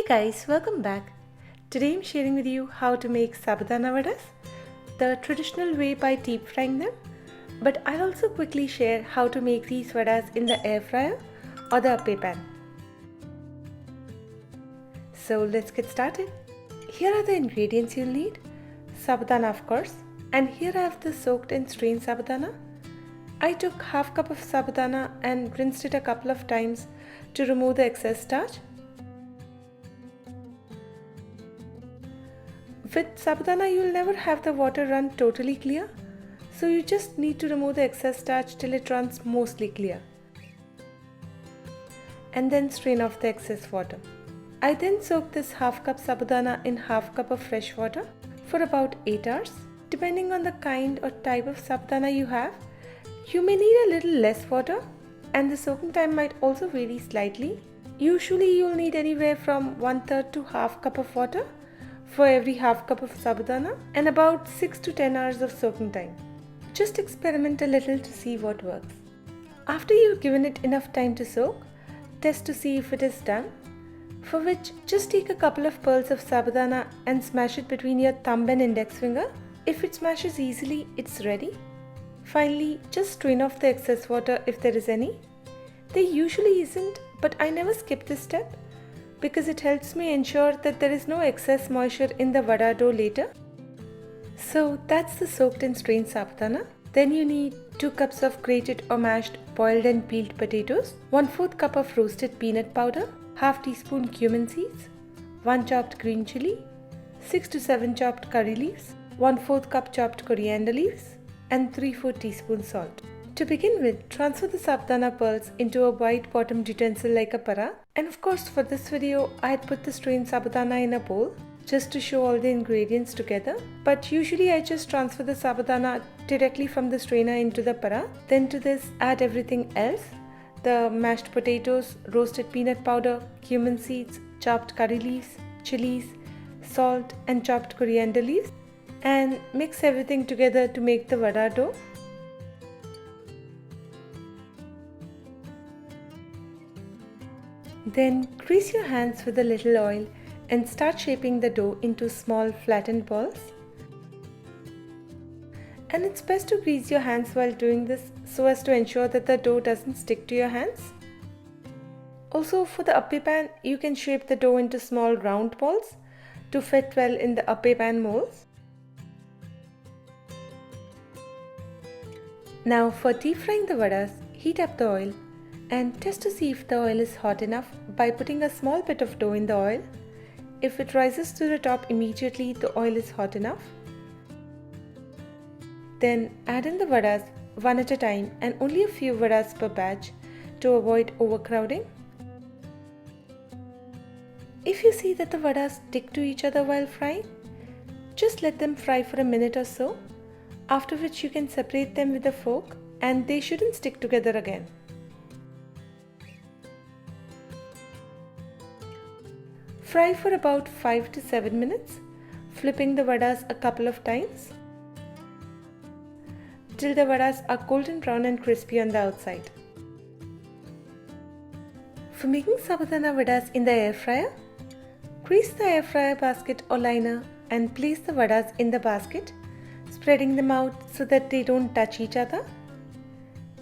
guys, welcome back. Today I'm sharing with you how to make Sabudana Vadas, the traditional way by deep frying them. But I'll also quickly share how to make these vadas in the air fryer or the Appe Pan. So let's get started. Here are the ingredients you'll need. Sabudana of course, and here I have the soaked and strained Sabudana. I took half cup of Sabudana and rinsed it a couple of times to remove the excess starch. With Sabudana, you will never have the water run totally clear, so you just need to remove the excess starch till it runs mostly clear. And then strain off the excess water. I then soaked this half cup Sabudana in half cup of fresh water for about 8 hours. Depending on the kind or type of Sabudana you have, you may need a little less water, and the soaking time might also vary slightly. Usually you'll need anywhere from 1/3 to half cup of water for every half cup of Sabudana and about 6 to 10 hours of soaking time. Just experiment a little to see what works. After you've given it enough time to soak, test to see if it is done, for which just take a couple of pearls of Sabudana and smash it between your thumb and index finger. If it smashes easily, it's ready. Finally, just strain off the excess water if there is any. There usually isn't, but I never skip this step because it helps me ensure that there is no excess moisture in the vada dough later. So that's the soaked and strained Sabudana. Then you need 2 cups of grated or mashed boiled and peeled potatoes, 1/4 cup of roasted peanut powder, half teaspoon cumin seeds, 1 chopped green chili, 6 to 7 chopped curry leaves, 1/4 cup chopped coriander leaves, and 3/4 teaspoons salt. To begin with, transfer the Sabudana pearls into a wide bottomed utensil like a para. And of course for this video, I had put the strained Sabudana in a bowl just to show all the ingredients together. But usually I just transfer the Sabudana directly from the strainer into the para. Then to this add everything else. The mashed potatoes, roasted peanut powder, cumin seeds, chopped curry leaves, chilies, salt and chopped coriander leaves. And mix everything together to make the vada dough. Then grease your hands with a little oil and start shaping the dough into small flattened balls. And it's best to grease your hands while doing this so as to ensure that the dough doesn't stick to your hands. Also for the Appe Pan, you can shape the dough into small round balls to fit well in the Appe Pan molds. Now for deep frying the vadas, heat up the oil and test to see if the oil is hot enough by putting a small bit of dough in the oil. If it rises to the top immediately, the oil is hot enough. Then add in the vadas one at a time and only a few vadas per batch to avoid overcrowding. If you see that the vadas stick to each other while frying, just let them fry for a minute or so, after which you can separate them with a fork and they shouldn't stick together again. Fry for about 5 to 7 minutes, flipping the vadas a couple of times till the vadas are golden brown and crispy on the outside. For making Sabudana Vadas in the air fryer, grease the air fryer basket or liner and place the vadas in the basket, spreading them out so that they don't touch each other.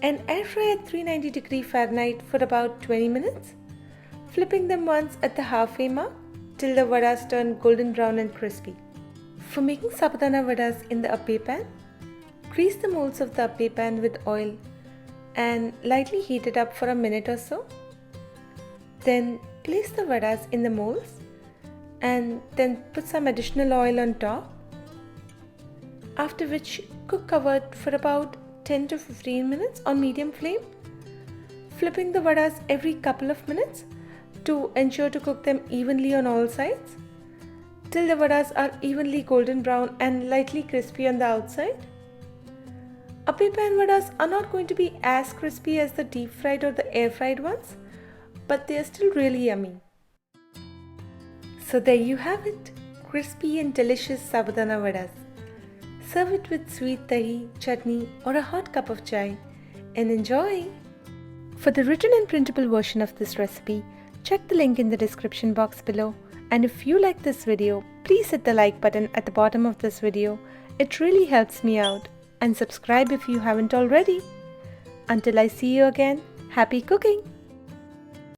And air fry at 390 Fahrenheit for about 20 minutes, flipping them once at the halfway mark till the vadas turn golden brown and crispy. For making Sabudana Vadas in the Appe Pan, grease the molds of the Appe Pan with oil and lightly heat it up for a minute or so. Then place the vadas in the molds and then put some additional oil on top. After which cook covered for about 10 to 15 minutes on medium flame, flipping the vadas every couple of minutes to ensure to cook them evenly on all sides till the vadas are evenly golden brown and lightly crispy on the outside. Appe Pan vadas are not going to be as crispy as the deep fried or the air fried ones, but they are still really yummy. So there you have it, crispy and delicious Sabudana Vadas. Serve it with sweet dahi, chutney or a hot cup of chai and enjoy! For the written and printable version of this recipe, check the link in the description box below. And if you like this video, please hit the like button at the bottom of this video. It really helps me out. And subscribe if you haven't already. Until I see you again, happy cooking!